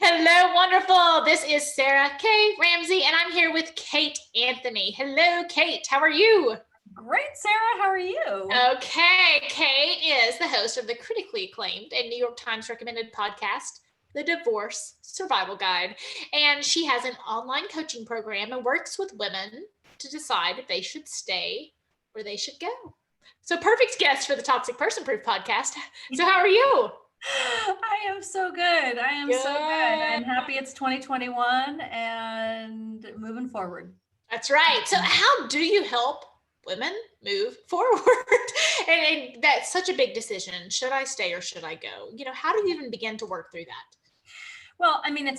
Hello, wonderful. This is Sarah K Ramsey, and I'm here with Kate Anthony. Hello, Kate. How are you? Great, Sarah. How are you? Okay, Kate is the host of the critically acclaimed and New York Times recommended podcast, The Divorce Survival Guide. And she has an online coaching program and works with women to decide if they should stay or they should go. So, perfect guest for the Toxic Person Proof podcast. So, how are you? I am so good. I am so good. I'm happy it's 2021 and moving forward. That's right. So how do you help women move forward? and that's such a big decision. Should I stay or should I go? How do you even begin to work through that? Well, I mean,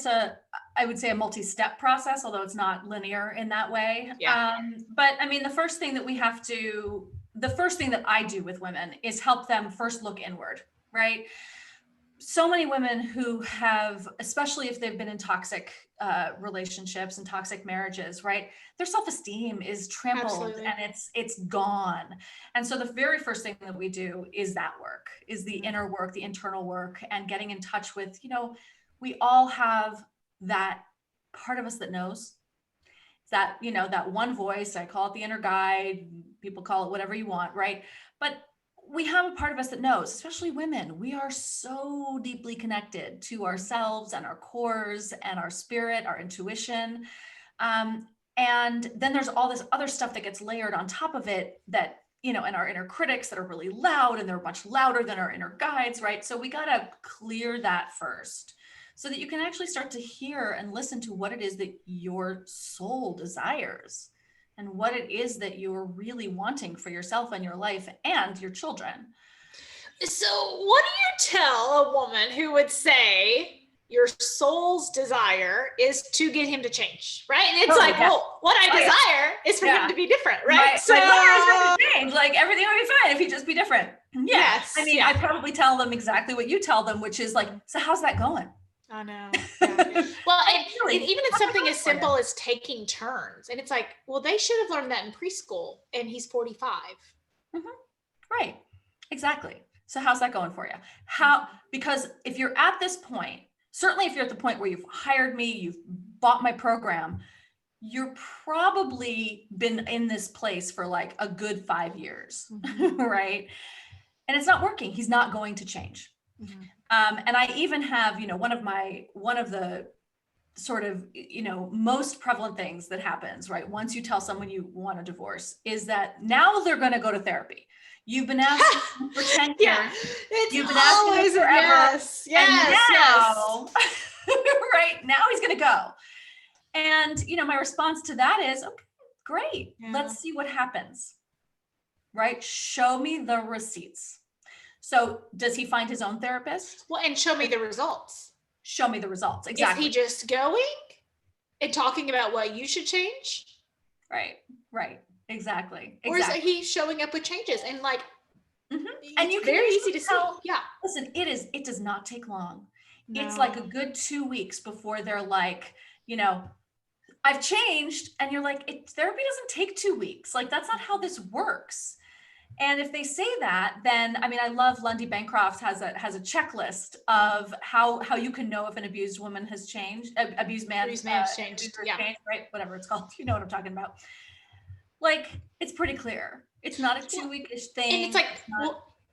I would say a multi-step process, although it's not linear in that way. Yeah. But I mean, the first thing that I do with women is help them first look inward, right? So many women who have, especially if they've been in toxic relationships and toxic marriages, right? Their self-esteem is trampled. Absolutely. And it's gone. And so the very first thing that we do is that work, is the inner work, the internal work, and getting in touch with, we all have that part of us that knows. That, that one voice, I call it the inner guide, people call it whatever you want, right? But we have a part of us that knows, especially women. We are so deeply connected to ourselves and our cores and our spirit, our intuition. And then there's all this other stuff that gets layered on top of it that, and our inner critics that are really loud, and they're much louder than our inner guides, right? So we got to clear that first so that you can actually start to hear and listen to what it is that your soul desires and what it is that you're really wanting for yourself and your life and your children. So what do you tell a woman who would say your soul's desire is to get him to change, right? And it's well, what I desire is for him to be different, right? So to change, like everything would be fine if he'd just be different. Yes. I mean, I probably tell them exactly what you tell them, which is like, so how's that going? I know. Yeah. Well, and even if something as simple as taking turns, and it's like, well, they should have learned that in preschool, and he's 45. Mm-hmm. Right. Exactly. So how's that going for you? Because if you're at this point, certainly if you're at the point where you've hired me, you've bought my program, you're probably been in this place for like a good 5 years, right? And it's not working. He's not going to change. Mm-hmm. And I even have, one of the sort of, most prevalent things that happens, right? Once you tell someone you want a divorce is that now they're going to go to therapy. You've been asking for 10 years. You've been asking forever. Yes. Right now he's going to go. And, my response to that is, okay, great. Yeah. Let's see what happens. Right? Show me the receipts. So does he find his own therapist? Well, and show me the results. Show me the results. Exactly. Is he just going and talking about what you should change? Right. Exactly. Or is he showing up with changes and like, and you can very easy to tell. Yeah. Listen, it does not take long. No. It's like a good 2 weeks before they're like, I've changed. And you're like, therapy doesn't take 2 weeks. Like, that's not how this works. And if they say that, then, I mean, I love Lundy Bancroft has a checklist of how you can know if an abused woman has changed, abused man has changed, right? Whatever it's called. You know what I'm talking about. Like, it's pretty clear. It's not a 2-week-ish thing. And it's like,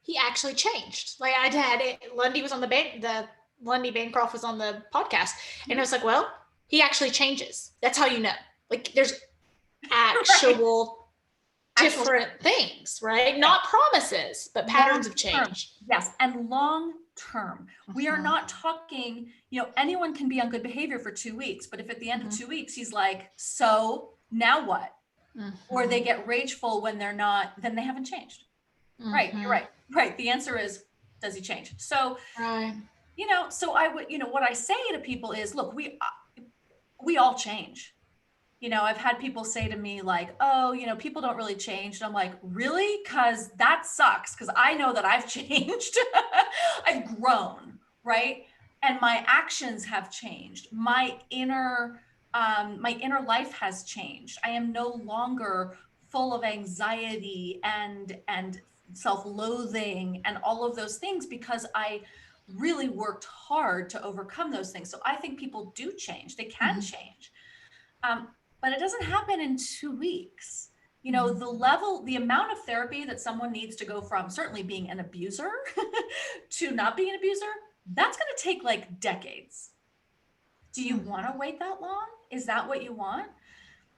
he actually changed. Like I had it. Lundy Bancroft was on the podcast, and I was like, well, he actually changes. That's how you know. Like, there's actual different things, right? Not promises, but patterns of change. Yes. And long term, we are not talking, anyone can be on good behavior for 2 weeks, but if at the end of 2 weeks, he's like, so now what? Or they get rageful when they're not, then they haven't changed. Right. You're right. Right. The answer is, does he change? So, so I would, what I say to people is, look, we all change. I've had people say to me like, oh, people don't really change. And I'm like, really? Because that sucks. Because I know that I've changed. I've grown, right? And my actions have changed. My inner life has changed. I am no longer full of anxiety and self-loathing and all of those things because I really worked hard to overcome those things. So I think people do change. They can change. But it doesn't happen in 2 weeks. You know, the amount of therapy that someone needs to go from certainly being an abuser to not being an abuser, that's going to take like decades. Do you want to wait that long? Is that what you want?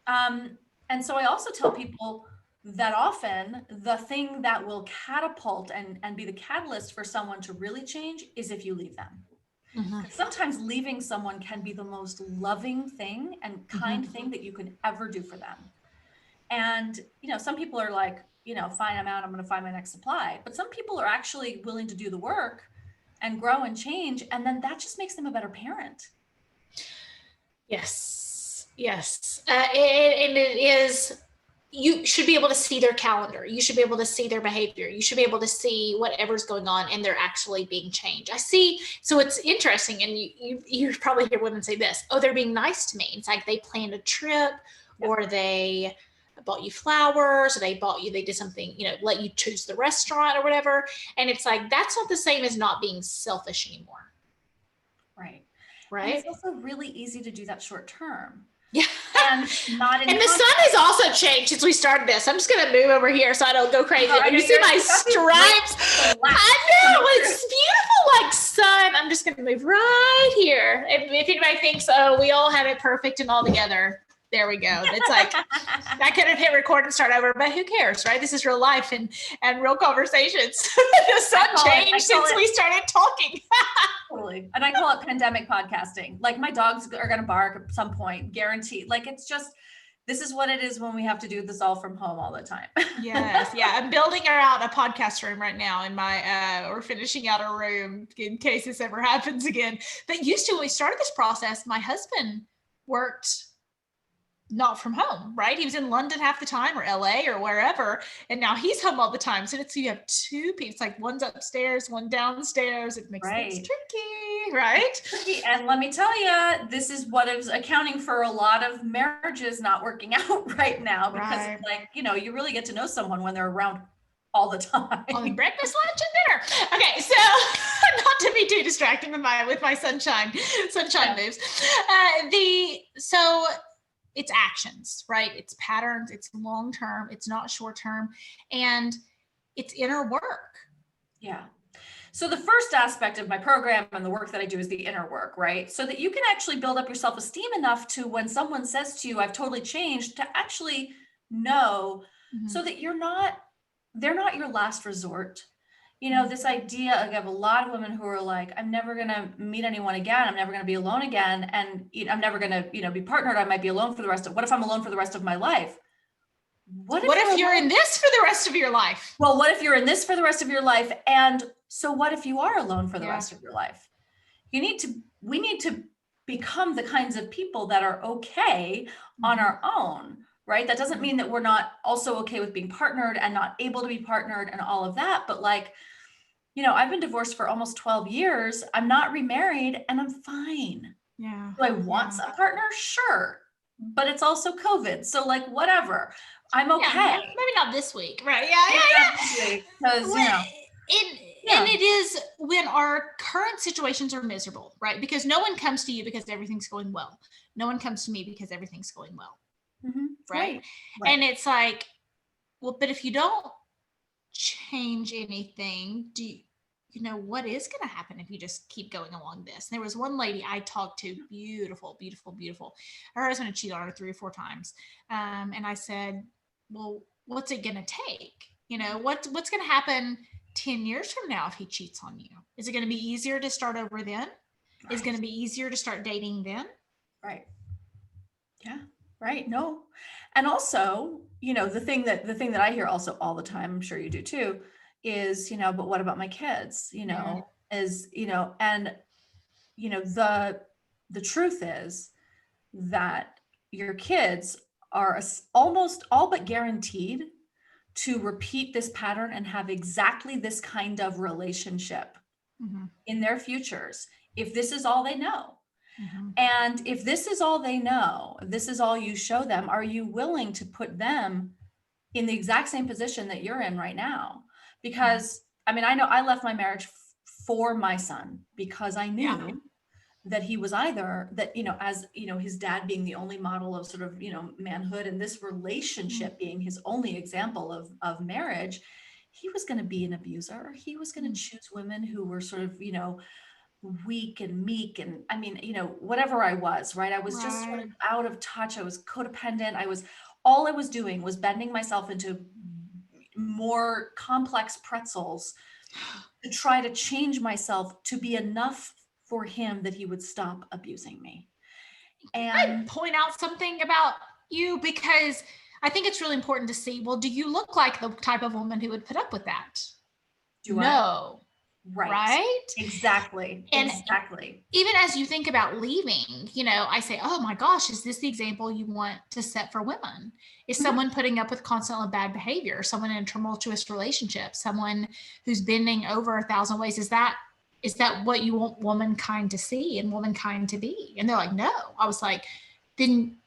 And so I also tell people that often the thing that will catapult and be the catalyst for someone to really change is if you leave them. Sometimes leaving someone can be the most loving thing and kind thing that you can ever do for them. And, you know, some people are like, you know, fine, I'm out, I'm going to find my next supply. But some people are actually willing to do the work and grow and change. And then that just makes them a better parent. Yes. And it is, you should be able to see their calendar. You should be able to see their behavior. You should be able to see whatever's going on and they're actually being changed. I see. So it's interesting. And you probably hear women say this, oh, they're being nice to me. It's like they planned a trip or they bought you flowers or they did something, you know, let you choose the restaurant or whatever. And it's like, that's not the same as not being selfish anymore. Right. Right. And it's also really easy to do that short term. Yeah. And not in and the sun has also changed since we started this. I'm just going to move over here so I don't go crazy. You see my stripes? I know. It's beautiful like sun. I'm just going to move right here. If anybody thinks, oh, we all have it perfect and all together, there we go. It's like, I could have hit record and start over, but who cares, right? This is real life and real conversations. The sun changed since we started talking. Totally. And I call it pandemic podcasting. Like my dogs are going to bark at some point, guaranteed. Like it's just, this is what it is when we have to do this all from home all the time. Yes. Yeah. I'm building out a podcast room right now in my, we're finishing out a room in case this ever happens again. But used to, when we started this process, my husband worked not from home, right? He was in London half the time or LA or wherever. And now he's home all the time. So you have two people. It's like one's upstairs, one downstairs. It makes things tricky, right? And let me tell you, this is what is accounting for a lot of marriages not working out right now because it's like, you know, you really get to know someone when they're around all the time. On breakfast, lunch, and dinner. Okay, so not to be too distracting with my sunshine moves. So it's actions, right? It's patterns, it's long-term, it's not short-term, and it's inner work. Yeah. So the first aspect of my program and the work that I do is the inner work, right? So that you can actually build up your self-esteem enough to when someone says to you, I've totally changed, to actually know so that they're not your last resort. You know, this idea, I have a lot of women who are like, I'm never going to meet anyone again. I'm never going to be alone again. And I'm never going to, you know, be partnered. I might be alone for what if I'm alone for the rest of my life? What if you're in this for the rest of your life? Well, what if you're in this for the rest of your life? And so what if you are alone for the rest of your life? We need to become the kinds of people that are okay on our own, right? That doesn't mean that we're not also okay with being partnered and not able to be partnered and all of that. But like, you know, I've been divorced for almost 12 years. I'm not remarried and I'm fine. Yeah. Do I want a partner? Sure. But it's also COVID. So like, whatever. I'm okay. Yeah, maybe not this week. Right. Yeah. Because, you know. And it is when our current situations are miserable, right? Because no one comes to you because everything's going well. No one comes to me because everything's going well. Right? And it's like, well, but if you don't change anything, you know what is going to happen if you just keep going along this? And there was one lady I talked to, beautiful. Her husband had cheated on her 3 or 4 times. And I said, well, what's it going to take? You know, what's going to happen 10 years from now if he cheats on you? Is it going to be easier to start over then? Right. Is it going to be easier to start dating then? Right. Yeah. Right. No. And also, you know, the thing that I hear also all the time, I'm sure you do too, is, you know, but what about my kids? You know, is, you know, and, you know, the truth is that your kids are almost all but guaranteed to repeat this pattern and have exactly this kind of relationship in their futures, if this is all they know. And if this is all they know, this is all you show them, are you willing to put them in the exact same position that you're in right now? Because I mean, I know I left my marriage for my son, because I knew that he was either that, as, his dad being the only model of sort of, manhood, and this relationship being his only example of marriage, he was going to be an abuser. He was going to choose women who were sort of, weak and meek. And I mean, whatever I was, right. I was just sort of out of touch. I was codependent. All I was doing was bending myself into more complex pretzels to try to change myself to be enough for him that he would stop abusing me. And I'd point out something about you, because I think it's really important to see, well, do you look like the type of woman who would put up with that? No. Right? Exactly. And exactly. Even as you think about leaving, I say, oh my gosh, is this the example you want to set for women? Is someone putting up with constantly bad behavior, someone in a tumultuous relationship, someone who's bending over 1,000 ways? Is that what you want womankind to see and womankind to be? And they're like, no. I was like, then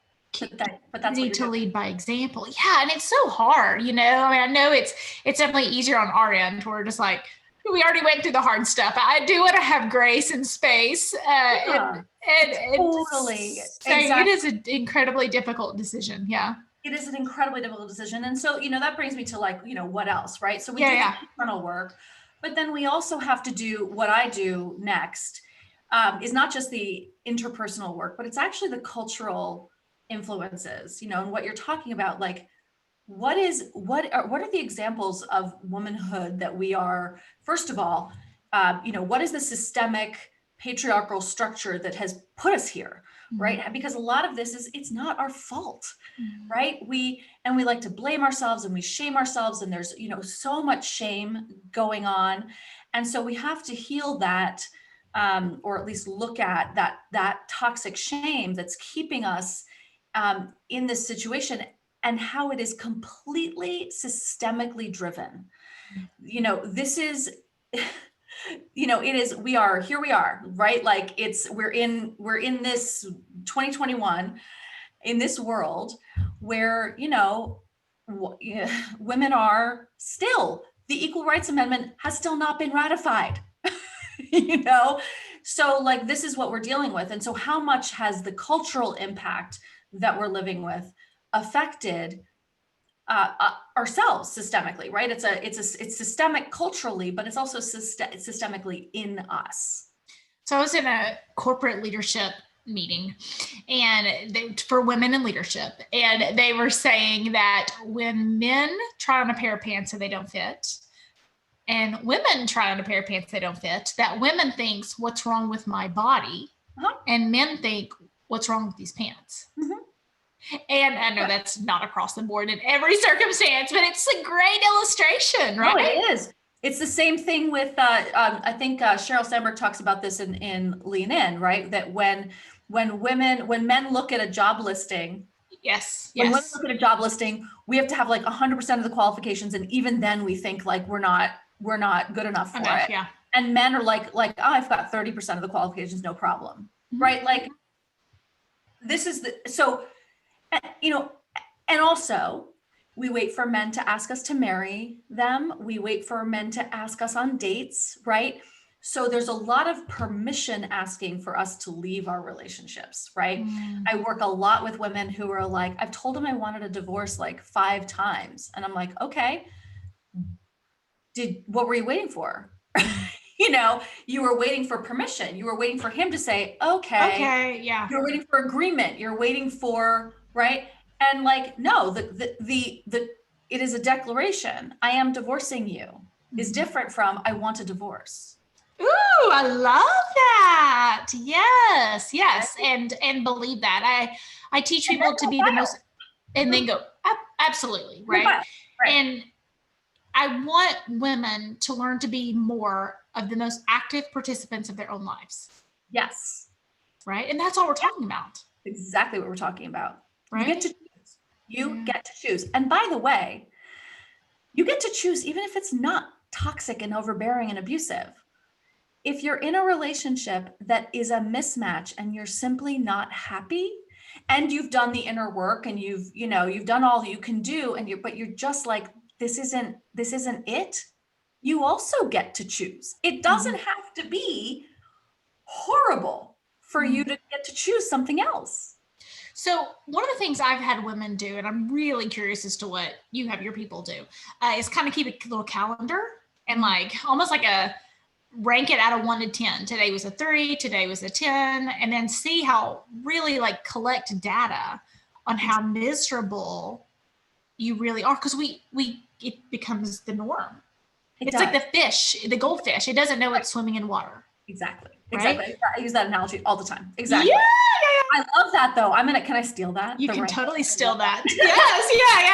but that's you need to lead by example. Yeah. And it's so hard, I mean, I know it's definitely easier on our end. We're just like, we already went through the hard stuff. I do want to have grace and space. And totally. So it is an incredibly difficult decision. Yeah. It is an incredibly difficult decision. And so, that brings me to what else, right? So we do the internal work, but then we also have to do what I do next, is not just the interpersonal work, but it's actually the cultural influences, and what you're talking about, like, what are the examples of womanhood that we are, first of all, what is the systemic patriarchal structure that has put us here, right? Because a lot of this it's not our fault, right? We like to blame ourselves and we shame ourselves, and there's, so much shame going on. And so we have to heal that, or at least look at that toxic shame that's keeping us in this situation, and how it is completely systemically driven. This is, it is, we are, right? Like we're in this 2021, in this world where, women are still, the Equal Rights Amendment has still not been ratified, So like, this is what we're dealing with. And so how much has the cultural impact that we're living with affected ourselves systemically, right? It's systemic culturally, but it's also systemically in us. So I was in a corporate leadership meeting, and for women in leadership, and they were saying that when men try on a pair of pants and they don't fit, and women try on a pair of pants they don't fit, that women thinks, what's wrong with my body? And men think, what's wrong with these pants? And I know that's not across the board in every circumstance, but it's a great illustration, right? No, it is. It's the same thing with, I think Sheryl Sandberg talks about this in Lean In, right? That when men look at a job listing, when women look at a job listing, we have to have like 100% of the qualifications, and even then we think like we're not good enough for it. Yeah. And men are like, oh, I've got 30% of the qualifications, no problem, right? Like, this is so. And also we wait for men to ask us to marry them. We wait for men to ask us on dates, right? So there's a lot of permission asking for us to leave our relationships, right? I work a lot with women who are like, I've told him I wanted a divorce like 5 times. And I'm like, okay, what were you waiting for? You were waiting for permission. You were waiting for him to say, okay, yeah. You're waiting for agreement. You're waiting for, right? And like, no, it is a declaration. I am divorcing you is different from I want a divorce. Ooh, I love that. Yes. And believe that. I teach people to be the most, and then go, absolutely, right? And I want women to learn to be more of the most active participants of their own lives. Yes. Right? And that's all we're talking about. Exactly what we're talking about. Right? You get to choose. Get to choose. And by the way, you get to choose even if it's not toxic and overbearing and abusive. If you're in a relationship that is a mismatch and you're simply not happy, and you've done the inner work and you've done all that you can do, but you're just like, this isn't it, you also get to choose. It doesn't have to be horrible for you to get to choose something else. So one of the things I've had women do, and I'm really curious as to what you have your people do, is kind of keep a little calendar and like almost like a rank it out of 1 to 10. Today was a 3, today was a 10, and then see how really like collect data on how miserable you really are, because it becomes the norm. It's like the fish, the goldfish. It doesn't know it's swimming in water. Exactly. Right? Exactly. I use that analogy all the time. Exactly. Yeah. I love that though. can I steal that? You can totally steal that. Yes.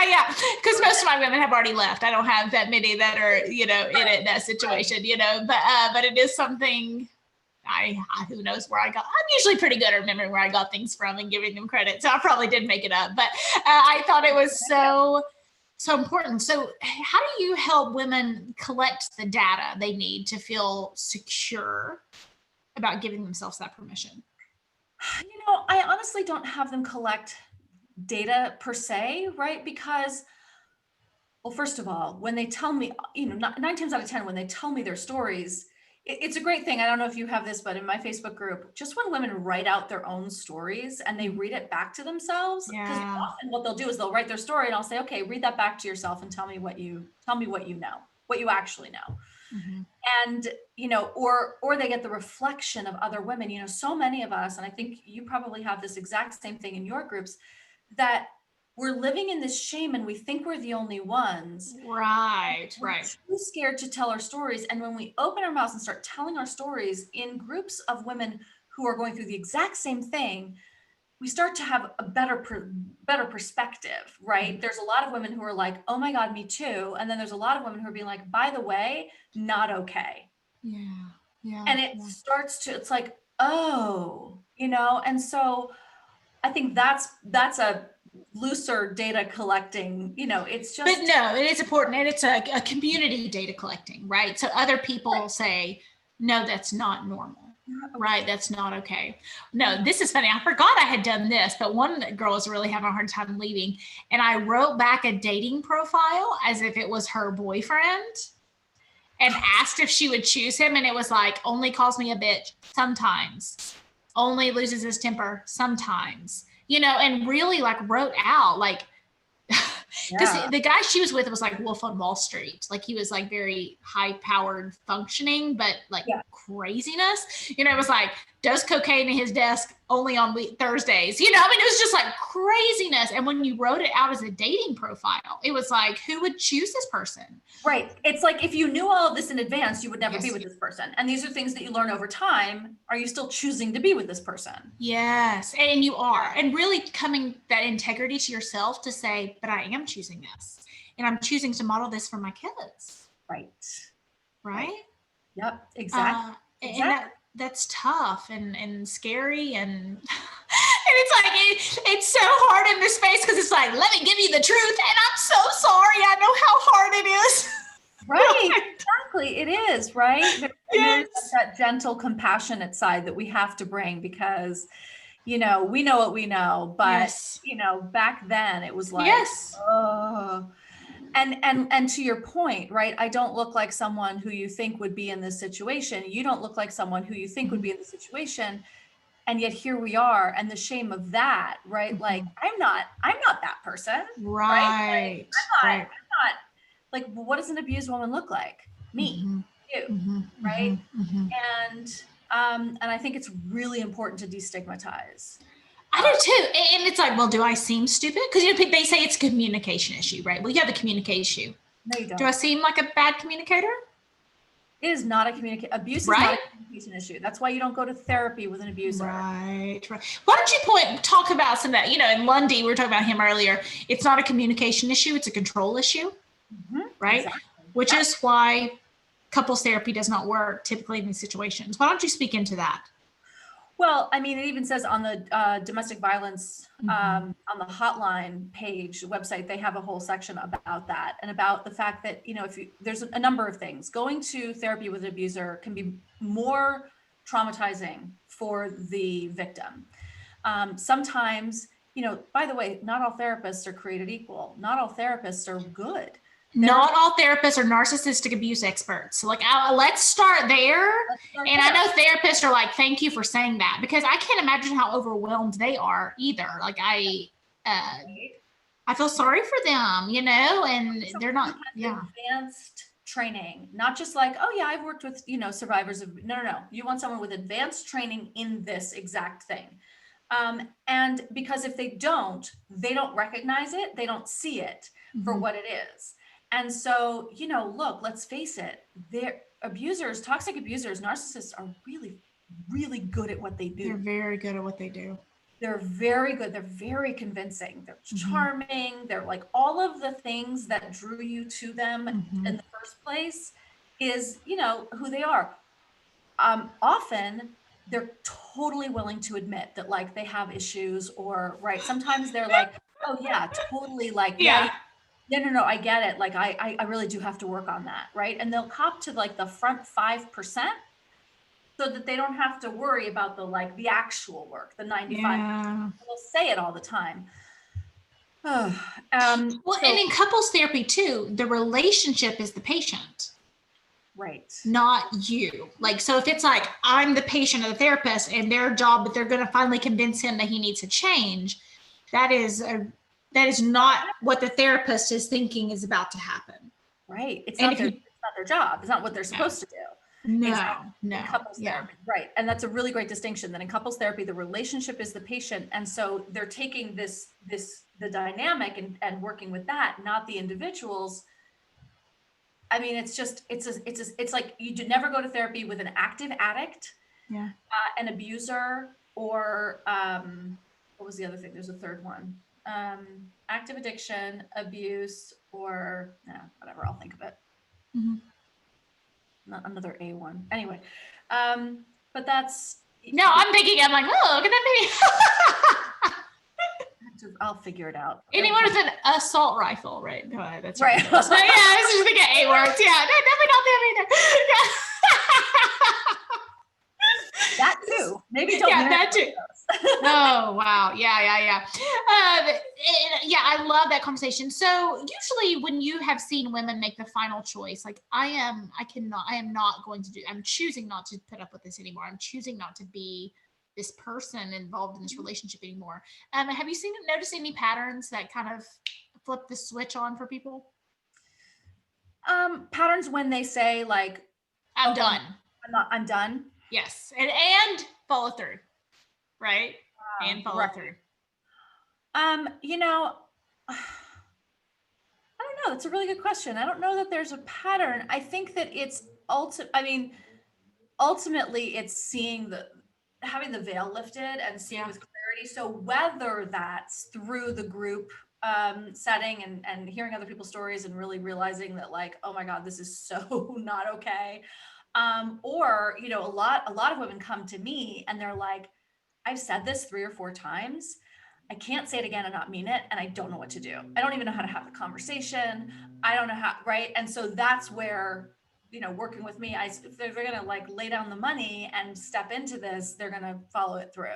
Yeah. Because most of my women have already left. I don't have that many that are, in that situation, but it is something who knows where I got. I'm usually pretty good at remembering where I got things from and giving them credit. So I probably did make it up, but I thought it was so important. So how do you help women collect the data they need to feel secure about giving themselves that permission? I honestly don't have them collect data per se, right? Because, well, first of all, when they tell me, 9 times out of 10, when they tell me their stories, it's a great thing. I don't know if you have this, but in my Facebook group, just when women write out their own stories and they read it back to themselves, because often what they'll do is they'll write their story and I'll say, okay, read that back to yourself and tell me what you know, what you actually know. And, or they get the reflection of other women, so many of us, and I think you probably have this exact same thing in your groups, that we're living in this shame and we think we're the only ones. Right. We're too scared to tell our stories. And when we open our mouths and start telling our stories in groups of women who are going through the exact same thing, we start to have a better perspective, right? There's a lot of women who are like, oh my God, me too. And then there's a lot of women who are being like, by the way, not okay. Yeah. And it starts to, it's like, oh, and so I think that's a looser data collecting, it's just. But no, it is important. And it's a community data collecting, right? So other people say, no, that's not normal. Right. That's not okay. No, this is funny. I forgot I had done this, but one girl was really having a hard time leaving. And I wrote back a dating profile as if it was her boyfriend and asked if she would choose him. And it was like, only calls me a bitch sometimes, only loses his temper sometimes, and really like wrote out like, because the guy she was with was like Wolf on Wall Street. Like he was like very high powered functioning, but like craziness. It was like does cocaine in his desk only on Thursdays. It was just like craziness. And when you wrote it out as a dating profile, it was like, who would choose this person? Right. It's like if you knew all of this in advance, you would never be with this person. And these are things that you learn over time. Are you still choosing to be with this person? Yes. And you are. And really coming that integrity to yourself to say, but I am choosing this. And I'm choosing to model this for my kids. Right? Yep. Exactly. And that's tough and scary and it's like it's so hard in this space because it's like, let me give you the truth and I'm so sorry, I know how hard it is. Right. Exactly. It is, right? There's that gentle, compassionate side that we have to bring because we know what we know, but back then it was like, oh. And to your point, right? I don't look like someone who you think would be in this situation. You don't look like someone who you think would be in the situation. And yet here we are. And the shame of that, right? Like, I'm not that person. Right. I'm not like, what does an abused woman look like? Me, you, right? And I think it's really important to destigmatize. I do too. And it's like, well, do I seem stupid? Because they say it's a communication issue, right? Well, you have a communication issue. No, you don't. Do I seem like a bad communicator? It is not a abuse is not a communication issue. That's why you don't go to therapy with an abuser. Right. Why don't you talk about some of that? In Lundy, we were talking about him earlier. It's not a communication issue; it's a control issue, right? Exactly. Which is why couples therapy does not work typically in these situations. Why don't you speak into that? Well, I mean, it even says on the domestic violence, on the hotline page, website, they have a whole section about that and about the fact that, there's a number of things. Going to therapy with an abuser can be more traumatizing for the victim. Sometimes, by the way, not all therapists are created equal. Not all therapists are good. Not all therapists are narcissistic abuse experts. So like, let's start there. I know therapists are like, thank you for saying that, because I can't imagine how overwhelmed they are either. Like I feel sorry for them, you know, and they're not, advanced training, not just like, oh yeah, I've worked with, you know, survivors of, no. You want someone with advanced training in this exact thing. And because if they don't recognize it, they don't see it for what it is. And so, you know, look, let's face it, they're abusers, toxic abusers, narcissists are really, really good at what they do. They're very good at what they do. They're very good. They're very convincing. They're charming. They're like all of the things that drew you to them in the first place is, you know, who they are. Often they're totally willing to admit that like they have issues or sometimes they're like, oh yeah, totally like, no, I get it. Like I really do have to work on that. Right. And they'll cop to like the front 5% so that they don't have to worry about the actual work, the 95%. They'll say it all the time. And in couples therapy too, the relationship is the patient. Right. Not you. Like, so if it's like, I'm the patient of the therapist and their job, but they're going to finally convince him that he needs to change, that is not what the therapist is thinking is about to happen. Right. It's not their job. It's not what they're supposed to do. No. In couples therapy. Right. And that's a really great distinction, that in couples therapy, the relationship is the patient. And so they're taking the dynamic and working with that, not the individuals. I mean, it's like you do never go to therapy with an active addict, an abuser, or what was the other thing? There's a third one. Active addiction, abuse, or whatever, I'll think of it. Not another A one. Anyway, but that's. No, I'm like, oh, look at that baby. I'll figure it out. Anyone with an assault rifle, right? No, that's right. So, yeah, I was just thinking A words. Yeah, no, definitely not them either. That too. Maybe don't. Yeah, that too. Oh wow, yeah. I love that conversation. So usually when you have seen women make the final choice, like I am not going to do. I'm choosing not to put up with this anymore. I'm choosing not to be this person involved in this relationship anymore. Have you noticed any patterns that kind of flip the switch on for people? Patterns when they say like, I'm done. I'm done. Yes. And follow through. Right. And follow through. You know, I don't know. That's a really good question. I don't know that there's a pattern. I think that it's ultimately it's having the veil lifted and seeing with clarity. So whether that's through the group setting and hearing other people's stories and really realizing that like, oh my God, this is so not okay. Or, you know, a lot of women come to me and they're like, I've said this 3 or 4 times. I can't say it again and not mean it. And I don't know what to do. I don't even know how to have the conversation. I don't know how, right? And so that's where, you know, working with me, if they're going to like lay down the money and step into this, they're going to follow it through.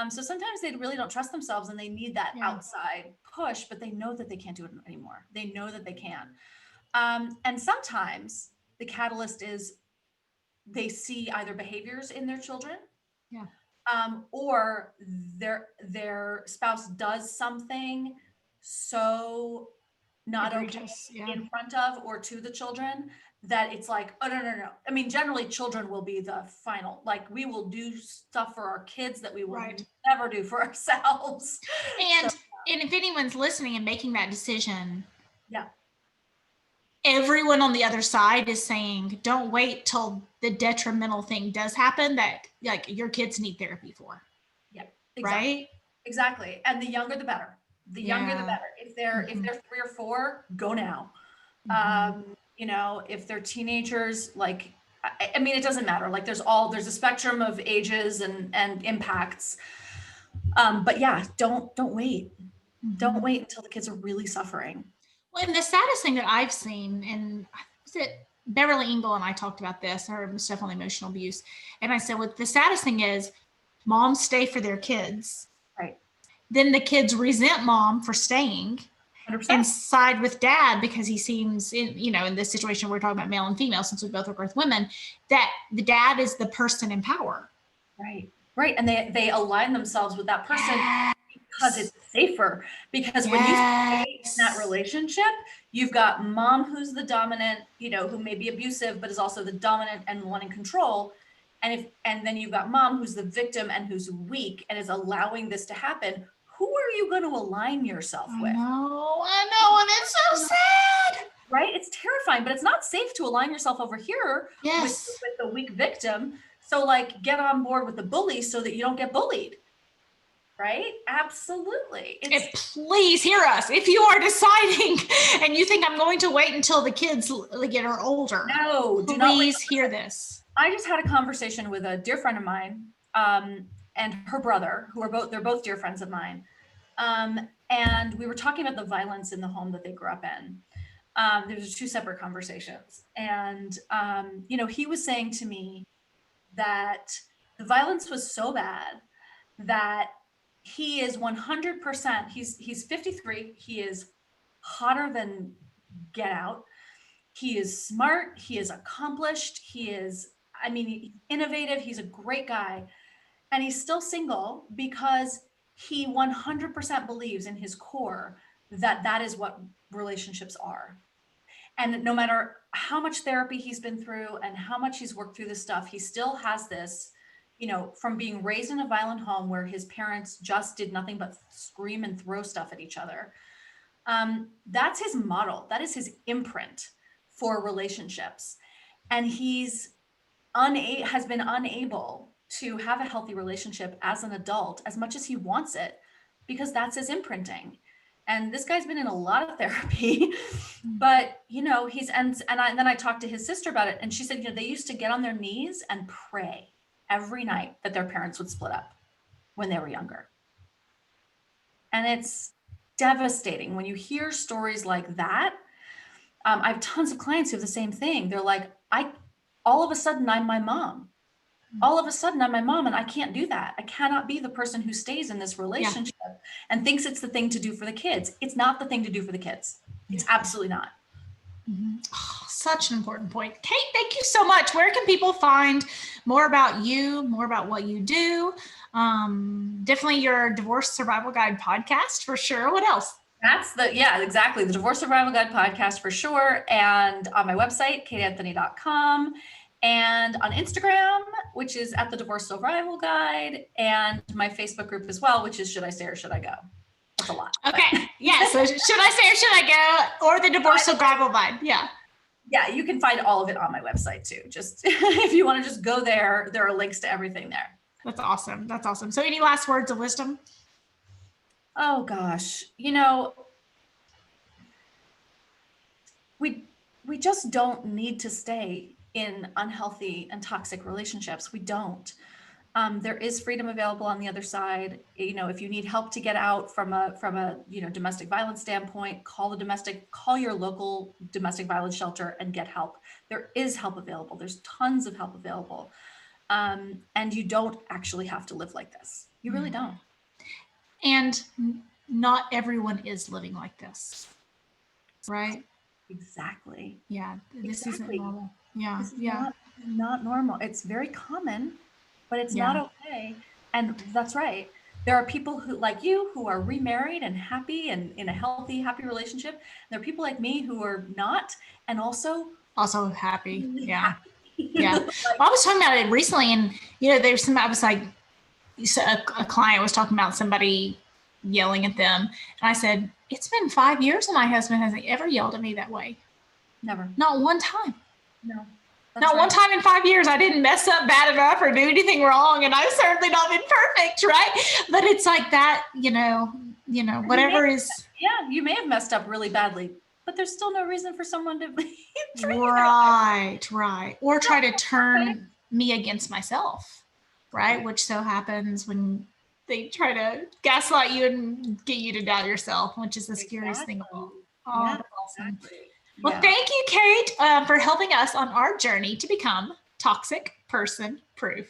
So sometimes they really don't trust themselves and they need that outside push, but they know that they can't do it anymore. They know that they can. And sometimes the catalyst is they see either behaviors in their children, or their spouse does something so not egregious, in front of or to the children that it's like, oh no. I mean, generally children will be the final, like we will do stuff for our kids that we will never do for ourselves. And if anyone's listening and making that decision, everyone on the other side is saying, don't wait till the detrimental thing does happen that like your kids need therapy for. Yep. Exactly. Right? Exactly. And the younger, the better. The younger, the better. If they're 3 or 4, go now. You know, if they're teenagers, like, I mean, it doesn't matter. Like there's a spectrum of ages and impacts. But yeah, don't wait. Don't wait until the kids are really suffering. Well, and the saddest thing that I've seen, and was it Beverly Engel and I talked about this, her stuff on emotional abuse. And I said, well, the saddest thing is moms stay for their kids. Right. Then the kids resent mom for staying. 100%. and side with dad because he seems in this situation, we're talking about male and female, since we both work with women, that the dad is the person in power. Right. Right. And they align themselves with that person because it's safer. Because when you stay in that relationship, you've got mom who's the dominant, who may be abusive, but is also the dominant and wanting control. And then you've got mom who's the victim and who's weak and is allowing this to happen. Who are you going to align yourself with? I know, and it's so sad. Right? It's terrifying, but it's not safe to align yourself over here yes. with the weak victim. So get on board with the bully so that you don't get bullied. Right? Absolutely. Please hear us. If you are deciding and you think I'm going to wait until the kids are older. No, do not please hear this. I just had a conversation with a dear friend of mine and her brother, they're both dear friends of mine. And we were talking about the violence in the home that they grew up in. There was 2 separate conversations. And, he was saying to me that the violence was so bad that he is 100%, he's 53. He is hotter than get out. He is smart. He is accomplished. He is, innovative. He's a great guy. And he's still single because he 100% believes in his core that is what relationships are. And no matter how much therapy he's been through and how much he's worked through this stuff, he still has this, from being raised in a violent home where his parents just did nothing but scream and throw stuff at each other. That's his model. That is his imprint for relationships. And has been unable to have a healthy relationship as an adult as much as he wants it, because that's his imprinting. And this guy's been in a lot of therapy, but then I talked to his sister about it, and she said, they used to get on their knees and pray every night that their parents would split up when they were younger. And it's devastating when you hear stories like that. I have tons of clients who have the same thing. They're like, all of a sudden I'm my mom. All of a sudden I'm my mom, and I can't do that. I cannot be the person who stays in this relationship and thinks it's the thing to do for the kids. It's not the thing to do for the kids. It's absolutely not. Mm-hmm. Oh, such an important point. Kate, thank you so much. Where can people find more about you, more about what you do? Definitely your Divorce Survival Guide podcast for sure. What else? Exactly. The Divorce Survival Guide podcast for sure. And on my website, kateanthony.com, and on Instagram, which is at the Divorce Survival Guide, and my Facebook group as well, which is Should I Stay or Should I Go? That's a lot. Okay. Yeah. So should I stay or should I go? Or the Divorce Survival Guide. Yeah. Yeah. You can find all of it on my website too. Just if you want to just go there are links to everything there. That's awesome. That's awesome. So any last words of wisdom? Oh gosh, we just don't need to stay in unhealthy and toxic relationships. We don't. There is freedom available on the other side. If you need help to get out from a domestic violence standpoint, call your local domestic violence shelter and get help. There is help available. There's tons of help available. And you don't actually have to live like this. You really don't. And not everyone is living like this, right? Exactly. Yeah. This isn't normal. Yeah. This is not normal. It's very common, but it's not okay. And that's right. There are people who, like you, who are remarried and happy and in a healthy, happy relationship. There are people like me who are not, and also happy. Really yeah. Happy. Yeah. Well, I was talking about it recently, and I was like, a client was talking about somebody yelling at them, and I said, it's been 5 years and my husband hasn't ever yelled at me that way. Never. Not one time. No. Not one time in 5 years. I didn't mess up bad enough or do anything wrong, and I've certainly not been perfect, right? But it's like that, whatever is. Yeah, you may have messed up really badly, but there's still no reason for someone to be right. Or try to turn me against myself, right? Which so happens when they try to gaslight you and get you to doubt yourself, which is the scariest thing of all. Oh, that's awesome. Exactly. Well, thank you, Kate, for helping us on our journey to become toxic person proof.